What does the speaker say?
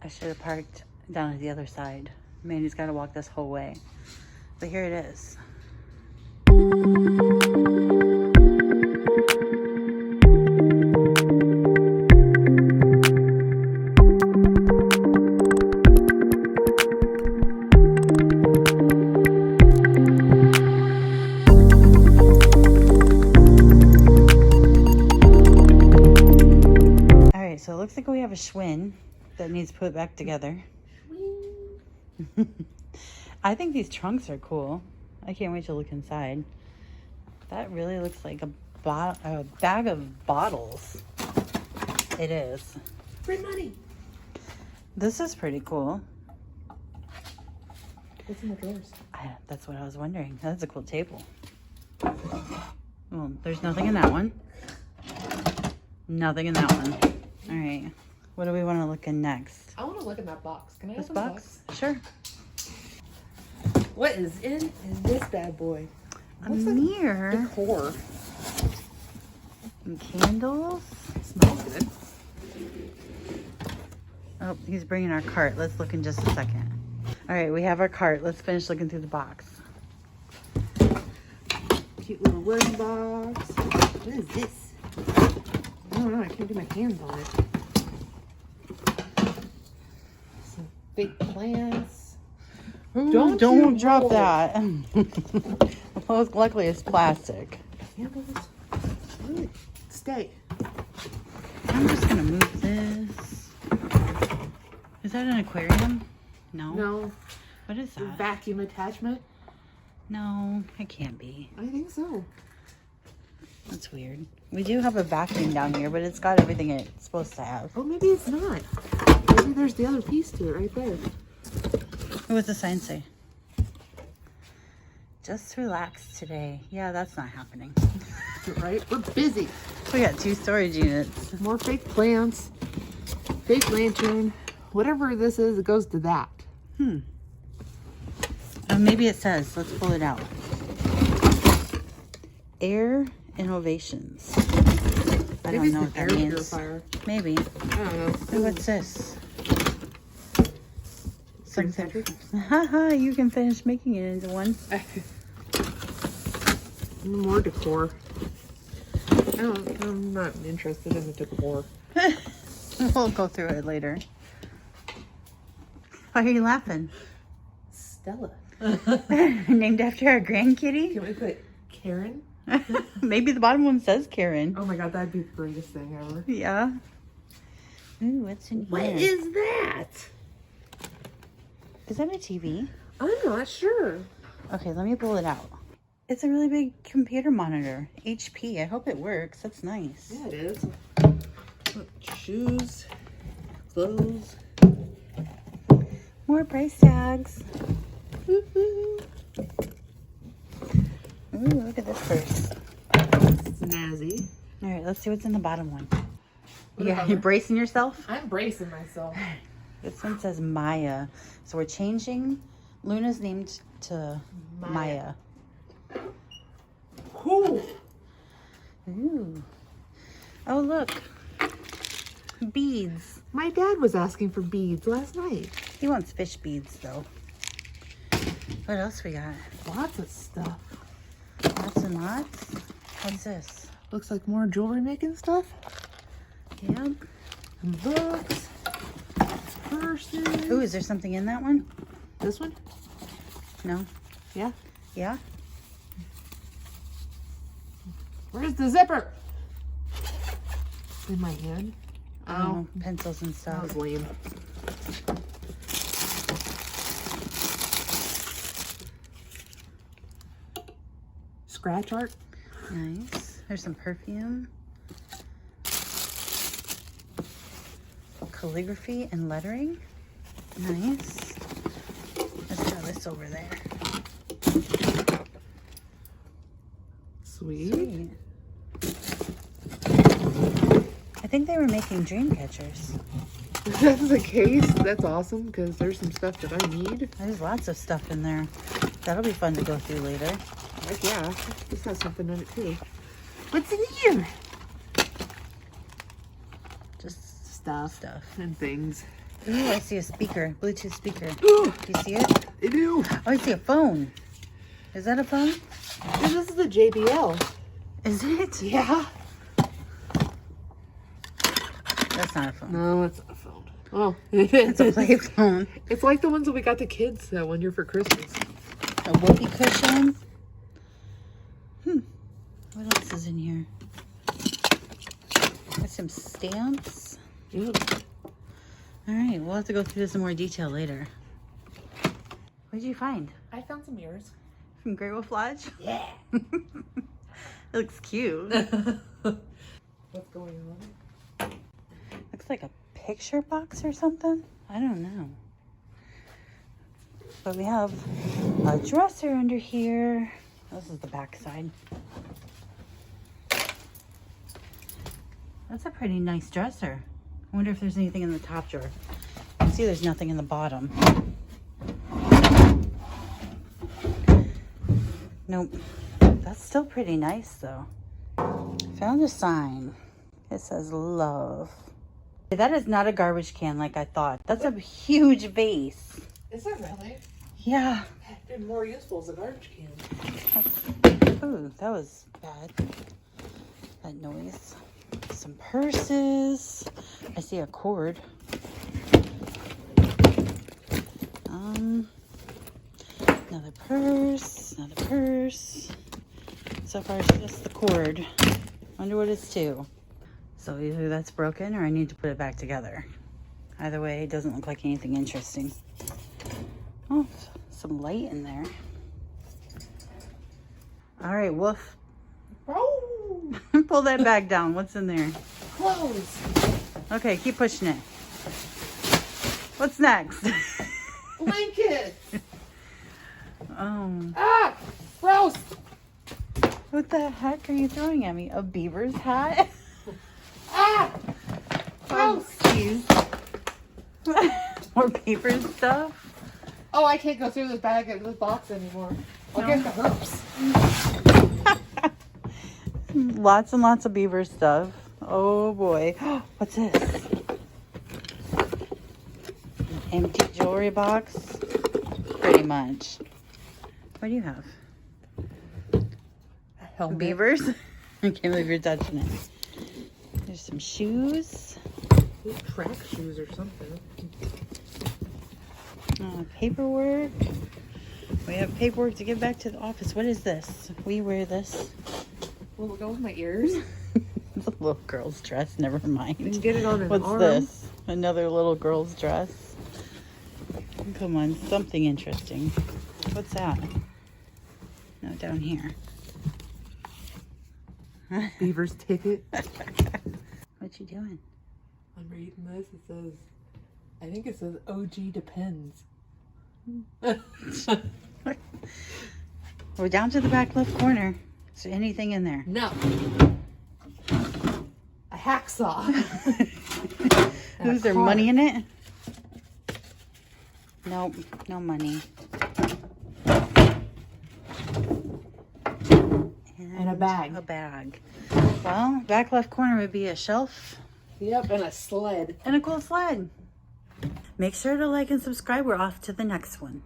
I should have parked down at the other side. Mandy's got to walk this whole way. But here it is. All right, so it looks like we have a Schwinn that needs put back together. I think these trunks are cool. I can't wait to look inside. That really looks like a bag of bottles. It is. Free money. This is pretty cool. What's in the drawers? That's what I was wondering. That's a cool table. Well, there's nothing in that one. Nothing in that one. All right. What do we want to look in next? I want to look in that box. Can I This open the box? Sure. What is in this bad boy? A mirror. Decor. And candles. Smells good. Oh, he's bringing our cart. Let's look in just a second. All right, we have our cart. Let's finish looking through the box. Cute little wooden box. What is this? I don't know. I can't get my hands on it. Some fake plants. Ooh, don't drop that. Well, luckily it's plastic. Candles. Ooh, stay. I'm just gonna move this. Is that an aquarium? No. No. What is that? Vacuum attachment. No, it can't be. I think so. That's weird. We do have a vacuum down here, but it's got everything it's supposed to have. Oh, maybe it's not. Maybe there's the other piece to it right there. What's the sign say? Just relax today. Yeah, that's not happening. Right? We're busy. We got 2 storage units. More fake plants. Fake lantern. Whatever this is, it goes to that. Maybe it says. Let's pull it out. Air Innovations. I don't know what that means. Purifier. Maybe. I don't know. Ooh, what's this? Spring century? Haha, you can finish making it into one. More decor. I'm not interested in the decor. We'll go through it later. Why are you laughing? Stella. Named after our grandkitty? Can we put Karen? Maybe the bottom one says Karen. Oh my god, that'd be the greatest thing ever. Yeah. Ooh, what's in here? What is that? Is that a TV? I'm not sure. Okay, let me pull it out. It's a really big computer monitor. HP. I hope it works. That's nice. Yeah, it is. Look, shoes, clothes. More price tags. Woo-hoo. Ooh, look at this purse. It's snazzy. All right, let's see what's in the bottom one. What Yeah, about you it? bracing yourself? I'm bracing myself. This one says Maya. So we're changing Luna's name to Maya. Cool. Ooh. Oh, look. Beads. My dad was asking for beads last night. He wants fish beads, though. What else we got? Lots of stuff. Lots and lots. What's this? Looks like more jewelry making stuff. Yep. And books. Purses. Ooh, is there something in that one? This one? No. Yeah. Yeah? Where's the zipper? In my hand. Oh, pencils and That stuff. was lame. Scratch art. Nice. There's some perfume. Calligraphy and lettering. Nice. Let's throw this over there. Sweet. I think they were making dream catchers. If that's the case, that's awesome because there's some stuff that I need. There's lots of stuff in there. That'll be fun to go through later. Heck yeah. This has something in it too. What's in here? Just Stuff stuff. and things. Ooh, I see a speaker, Bluetooth speaker. Do you see it? I do. Oh, I see a phone. Is that a phone? This is the JBL. Is it? Yeah. That's not a phone. No, it's not a phone. Oh. It's a play phone. It's like the ones that we got the kids that one year for Christmas. A whoopee cushion. What else is in here? Got some stamps. Yep. All right, we'll have to go through this in more detail later. What did you find? I found some mirrors. From Great Wolf Lodge? Yeah. It looks cute. What's going on? Looks like a picture box or something. I don't know. But we have a dresser under here. This is the back side. That's a pretty nice dresser. I wonder if there's anything in the top drawer. You can see there's nothing in the bottom. Nope. That's still pretty nice though. Found a sign. It says love. That is not a garbage can like I thought. That's a huge vase. Is it really? Yeah. It's more useful as a garbage can. Ooh, that was bad. That noise. Some purses. I see a cord. Another purse. Another purse. So far, it's just the cord. Wonder what it's to. So either that's broken or I need to put it back together. Either way, it doesn't look like anything interesting. Oh, some light in there. All right, Wolf. Oh, Pull that bag down. What's in there? clothes. Okay, keep pushing it. What's next? Blankets. Oh, Ah, gross. what the heck are you throwing at me? A beaver's hat? Ah, Oh, gross. jeez. More paper stuff? Oh, I can't go through this bag and this box anymore. I'll get the herps. Lots and lots of beaver stuff. Oh boy. What's this? An empty jewelry box? Pretty much. What do you have? Helmet. Beavers? I can't believe you're touching it. There's some shoes. These track shoes or something. Paperwork. We have paperwork to give back to the office. What is this? We wear this. Will it go with my ears? It's a little girl's dress. Never mind. You can get it on an What's arm. this? Another little girl's dress. Come on, something interesting. What's that? No, down here. Beaver's ticket. What you doing? I'm reading this. It says, I think it says OG depends. We're down to the back left corner. Is there anything in there? No. A hacksaw. Is there money in it? Nope, no money. And a bag. A bag. Well, back left corner would be a shelf Yep, and a sled. and a cool sled. Make sure to like and subscribe. We're off to the next one.